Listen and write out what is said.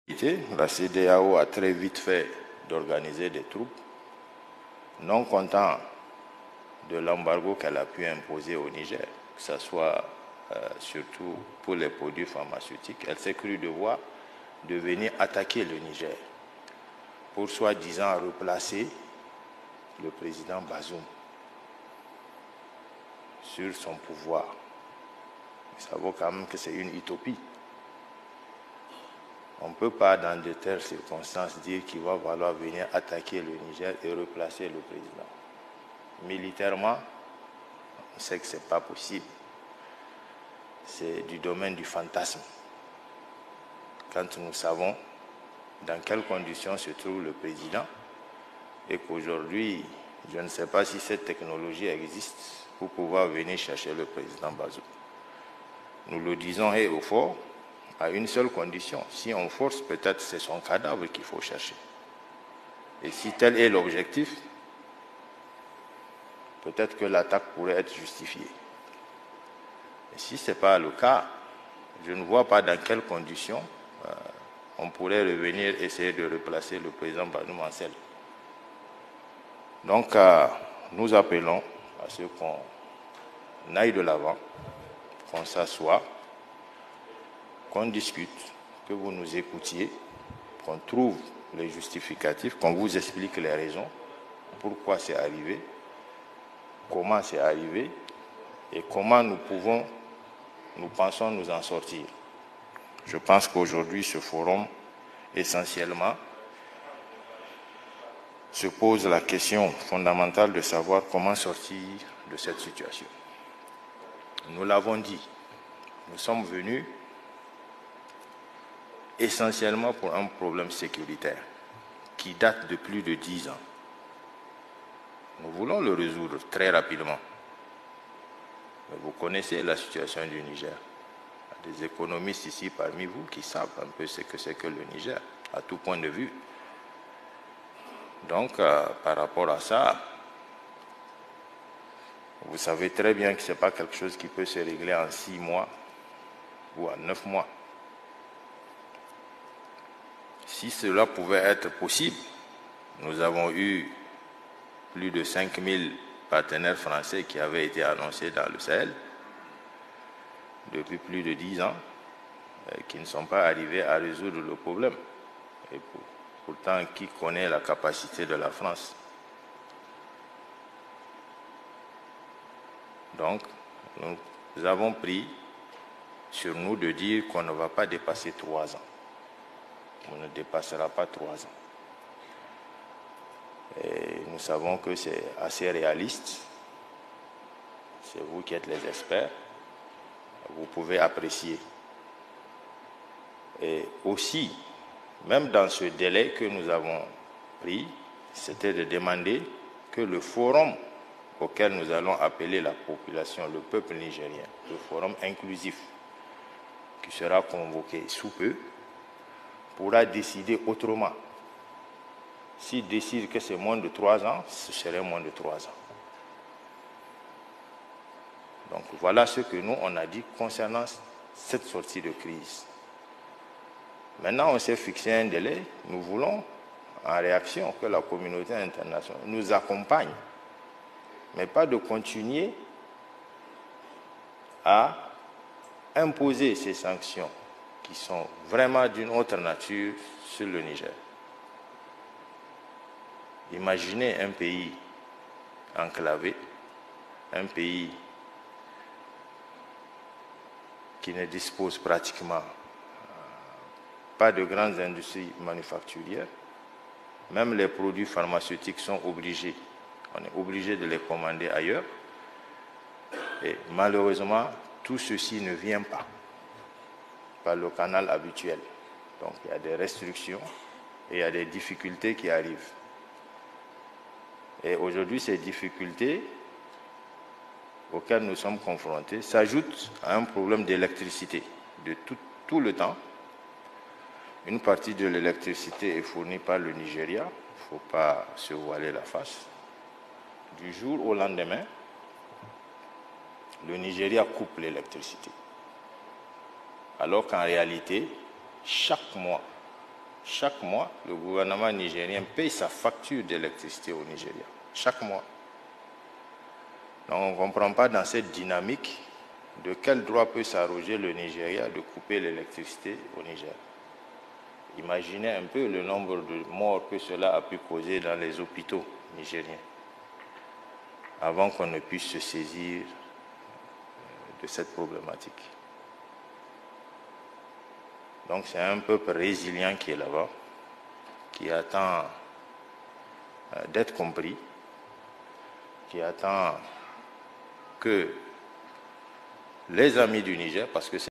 La CEDEAO a très vite fait d'organiser des troupes, non content de l'embargo qu'elle a pu imposer au Niger, que ce soit surtout pour les produits pharmaceutiques. Elle s'est crue devoir de venir attaquer le Niger pour soi-disant replacer le président Bazoum sur son pouvoir. Nous savons quand même que c'est une utopie. On ne peut pas, dans de telles circonstances, dire qu'il va falloir venir attaquer le Niger et replacer le président. Militairement, on sait que ce n'est pas possible. C'est du domaine du fantasme. Quand nous savons dans quelles conditions se trouve le président et qu'aujourd'hui, je ne sais pas si cette technologie existe pour pouvoir venir chercher le président Bazoum. Nous le disons haut et fort, à une seule condition. Si on force, peut-être c'est son cadavre qu'il faut chercher. Et si tel est l'objectif, peut-être que l'attaque pourrait être justifiée. Et si ce n'est pas le cas, je ne vois pas dans quelles conditions on pourrait revenir essayer de replacer le président Bazoum en selle. Donc, nous appelons à ce qu'on aille de l'avant, qu'on s'assoie, qu'on discute, que vous nous écoutiez, qu'on trouve les justificatifs, qu'on vous explique les raisons, pourquoi c'est arrivé, comment c'est arrivé et comment nous pensons nous en sortir. Je pense qu'aujourd'hui, ce forum, essentiellement, se pose la question fondamentale de savoir comment sortir de cette situation. Nous l'avons dit, nous sommes venus essentiellement pour un problème sécuritaire qui date de plus de 10 ans. Nous voulons le résoudre très rapidement. Mais vous connaissez la situation du Niger. Il y a des économistes ici parmi vous qui savent un peu ce que c'est que le Niger, à tout point de vue. Donc, par rapport à ça, vous savez très bien que ce n'est pas quelque chose qui peut se régler en 6 mois ou en 9 mois. Si cela pouvait être possible, nous avons eu plus de 5000 partenaires français qui avaient été annoncés dans le Sahel depuis plus de 10 ans, qui ne sont pas arrivés à résoudre le problème. Et pourtant, qui connaît la capacité de la France? Donc, nous avons pris sur nous de dire qu'on ne va pas dépasser 3 ans. On ne dépassera pas 3 ans. Et nous savons que c'est assez réaliste. C'est vous qui êtes les experts. Vous pouvez apprécier. Et aussi, même dans ce délai que nous avons pris, c'était de demander que le forum auquel nous allons appeler la population, le peuple nigérien, le forum inclusif, qui sera convoqué sous peu, pourra décider autrement. S'il décide que c'est moins de 3 ans, ce serait moins de 3 ans. Donc voilà ce que nous, on a dit concernant cette sortie de crise. Maintenant, on s'est fixé un délai. Nous voulons, en réaction, que la communauté internationale nous accompagne, mais pas de continuer à imposer ces sanctions qui sont vraiment d'une autre nature sur le Niger. Imaginez un pays enclavé, un pays qui ne dispose pratiquement pas de grandes industries manufacturières. Même les produits pharmaceutiques sont obligés. On est obligé de les commander ailleurs. Et malheureusement, tout ceci ne vient pas par le canal habituel. Donc il y a des restrictions et il y a des difficultés qui arrivent. Et aujourd'hui, ces difficultés auxquelles nous sommes confrontés s'ajoutent à un problème d'électricité de tout le temps. Une partie de l'électricité est fournie par le Nigeria. Il ne faut pas se voiler la face. Du jour au lendemain, le Nigeria coupe l'électricité. Alors qu'en réalité, chaque mois, Chaque mois, le gouvernement nigérien paye sa facture d'électricité au Nigeria. Chaque mois. Donc on ne comprend pas dans cette dynamique de quel droit peut s'arroger le Nigeria de couper l'électricité au Niger. Imaginez un peu le nombre de morts que cela a pu causer dans les hôpitaux nigériens avant qu'on ne puisse se saisir de cette problématique. Donc c'est un peuple résilient qui est là-bas, qui attend d'être compris, qui attend que les amis du Niger, parce que c'est